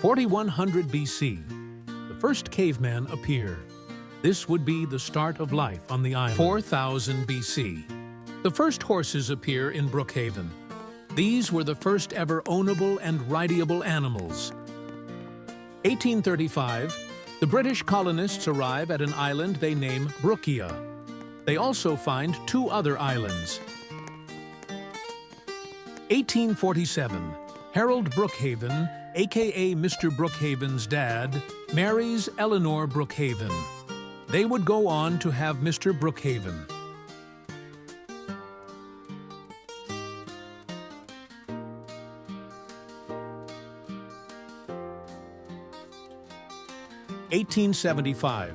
4100 BC, the first caveman appear. This would be the start of life on the island. 4000 BC, the first horses appear in Brookhaven. These were the first ever ownable and rideable animals. 1835, the British colonists arrive at an island they name Brookhaven. They also find 2 other islands. 1847, Harold Brookhaven, aka Mr. Brookhaven's dad, marries Eleanor Brookhaven. They would go on to have Mr. Brookhaven. (1875),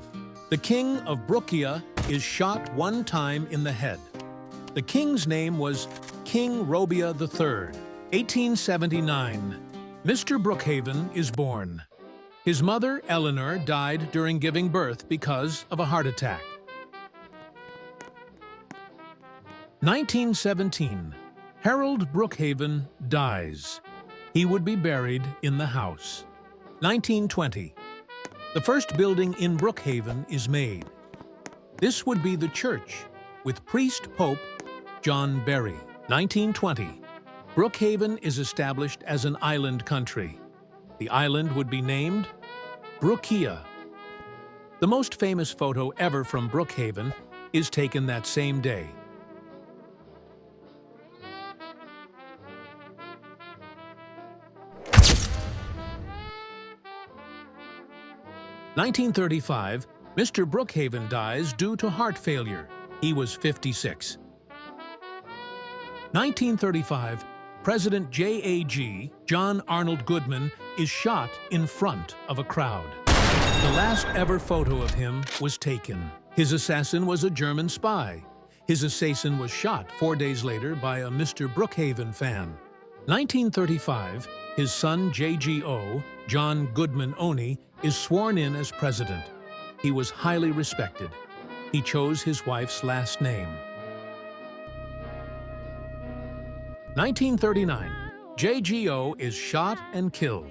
the king of Brookhaven is shot 1 time in the head. The king's name was King Robia III. 1879, Mr. Brookhaven is born. His mother, Eleanor, died during giving birth because of a heart attack. 1917, Harold Brookhaven dies. He would be buried in the house. 1920, the first building in Brookhaven is made. This would be the church, with priest-pope John Berry. 1920, Brookhaven is established as an island country. The island would be named Brookhaven. The most famous photo ever from Brookhaven is taken that same day. (1935), Mr. Brookhaven dies due to heart failure. He was 56. 1935, President J.A.G. John Arnold Goodman is shot in front of a crowd. The last ever photo of him was taken. His assassin was a German spy. His assassin was shot 4 days later by a Mr. Brookhaven fan. 1935, his son J.G.O., John Goodman Oney, is sworn in as president. He was highly respected. He chose his wife's last name. 1939, J.G.O. is shot and killed.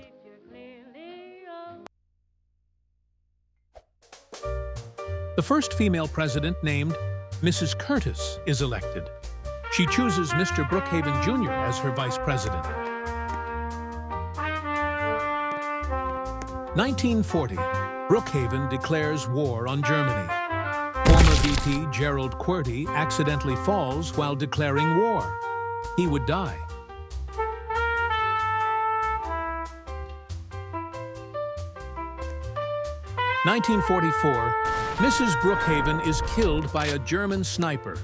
The first female president, named Mrs. Curtis, is elected. She chooses Mr. Brookhaven Jr. as her vice president. 1940, Brookhaven declares war on Germany. Former VP Gerald Qwerty accidentally falls while declaring war. He would die. (1944), Mrs. Brookhaven is killed by a German sniper.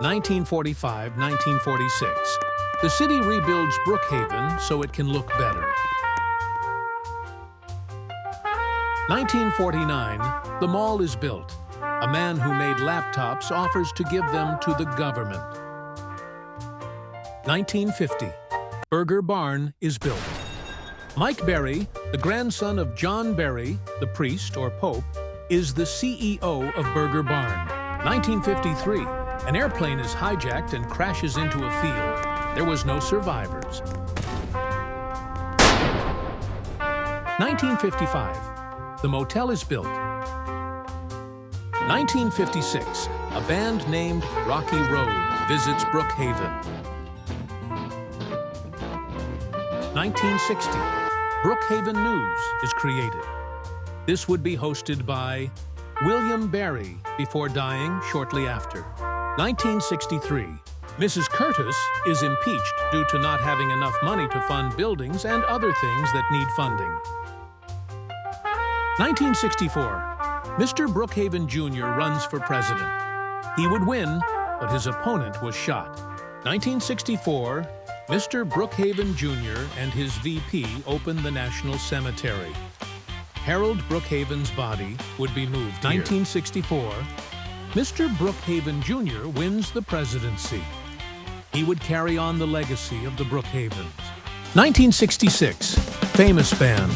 1945-1946, the city rebuilds Brookhaven so it can look better. 1949, the mall is built. A man who made laptops offers to give them to the government. 1950, Burger Barn is built. Mike Berry, the grandson of John Berry, the priest or pope, is the CEO of Burger Barn. 1953, an airplane is hijacked and crashes into a field. There was no survivors. 1955, the motel is built. 1956, a band named Rocky Road visits Brookhaven. 1960, Brookhaven News is created. This would be hosted by William Barry before dying shortly after. 1963, Mrs. Curtis is impeached due to not having enough money to fund buildings and other things that need funding. 1964, Mr. Brookhaven Jr. runs for president. He would win, but his opponent was shot. 1964, Mr. Brookhaven Jr. and his VP opened the National Cemetery. Harold Brookhaven's body would be moved here. 1964, Mr. Brookhaven Jr. wins the presidency. He would carry on the legacy of the Brookhavens. 1966, famous band,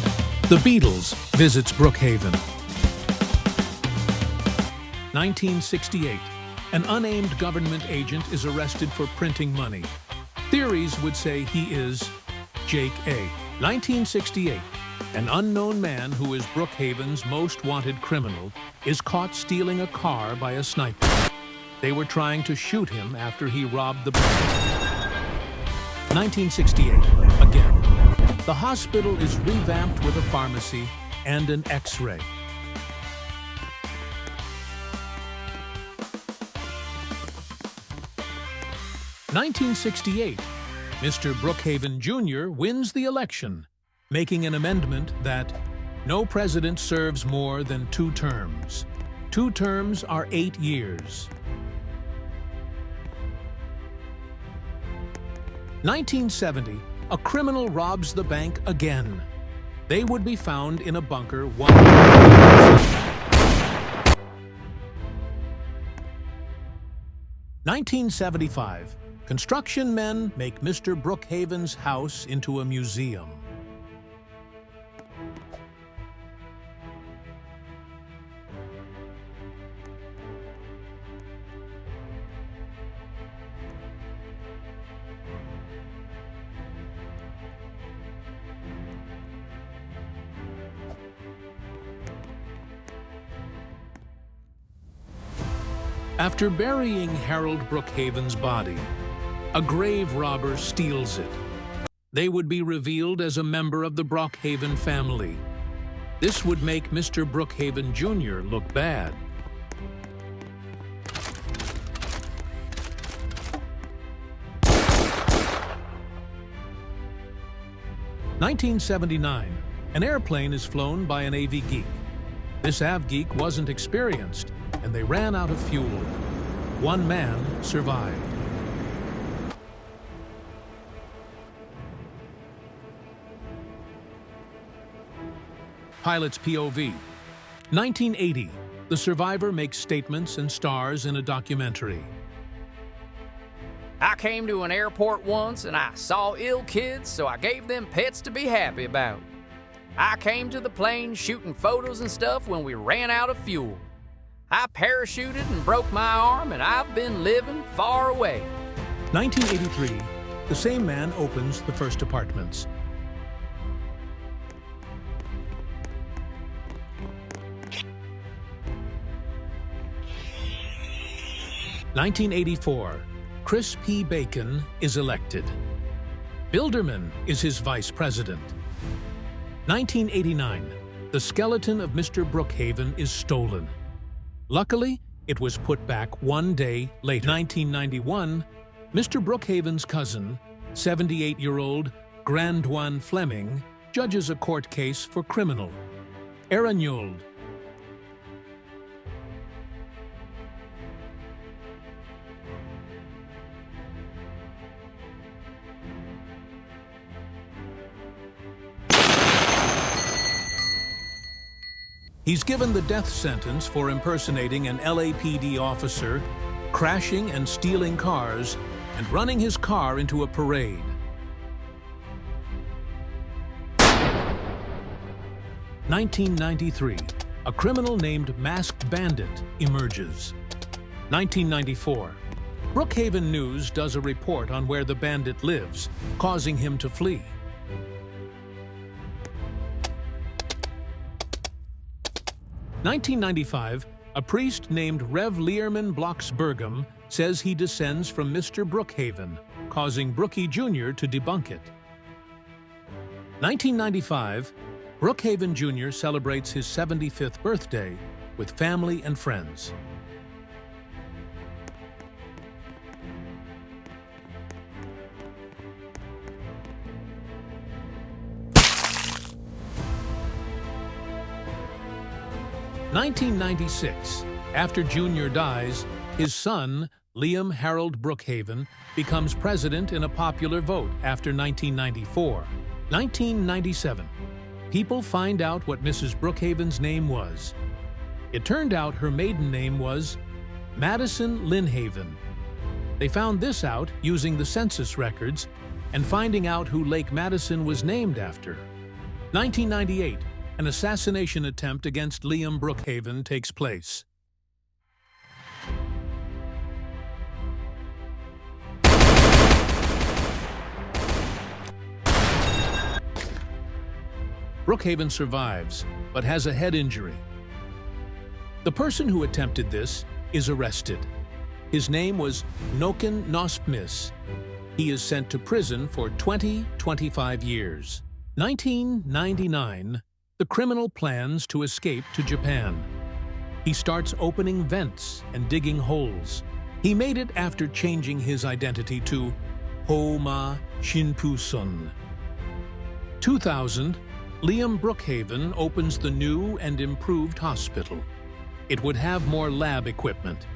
The Beatles, visits Brookhaven. 1968, an unnamed government agent is arrested for printing money. Theories would say he is Jake A. 1968. An unknown man who is Brookhaven's most wanted criminal is caught stealing a car by a sniper. They were trying to shoot him after he robbed the bank. 1968. Again. The hospital is revamped with a pharmacy and an X-ray. 1968. Mr. Brookhaven Jr. wins the election, making an amendment that no president serves more than 2 terms. 2 terms are 8 years. 1970. A criminal robs the bank again. They would be found in a bunker 1975. Construction men make Mr. Brookhaven's house into a museum. After burying Harold Brookhaven's body, a grave robber steals it. They would be revealed as a member of the Brookhaven family. This would make Mr. Brookhaven Jr. look bad. (1979) An airplane is flown by an AV geek. This AV geek wasn't experienced, and they ran out of fuel. 1 man survived. Pilot's POV. 1980. The survivor makes statements and stars in a documentary. I came to an airport once and I saw ill kids, so I gave them pets to be happy about. I came to the plane shooting photos and stuff when we ran out of fuel. I parachuted and broke my arm, and I've been living far away. 1983. The same man opens the first apartments. 1984. Chris P. Bacon is elected. Bilderman is his vice president. 1989. The skeleton of Mr. Brookhaven is stolen. Luckily, it was put back 1 day later. 1991. Mr. Brookhaven's cousin, 78-year-old Grandwan Fleming, judges a court case for criminal. Aranyuld. He's given the death sentence for impersonating an LAPD officer, crashing and stealing cars, and running his car into a parade. 1993. A criminal named Masked Bandit emerges. 1994. Brookhaven News does a report on where the bandit lives, causing him to flee. 1995, a priest named Rev. Learman Blocksbergum says he descends from Mr. Brookhaven, causing Brookie Jr. to debunk it. 1995, Brookhaven Jr. celebrates his 75th birthday with family and friends. (1996) After Jr. dies, his son, Liam Harold Brookhaven, becomes president in a popular vote after 1994. 1997. People find out what Mrs. Brookhaven's name was. It turned out her maiden name was Madison Linhaven. They found this out using the census records and finding out who Lake Madison was named after. 1998. An assassination attempt against Liam Brookhaven takes place. Brookhaven survives, but has a head injury. The person who attempted this is arrested. His name was Noken Nospmis. He is sent to prison for 25 years. 1999, the criminal plans to escape to Japan. He starts opening vents and digging holes. He made it after changing his identity to Homa Shinpusun. 2000, Liam Brookhaven opens the new and improved hospital. It would have more lab equipment.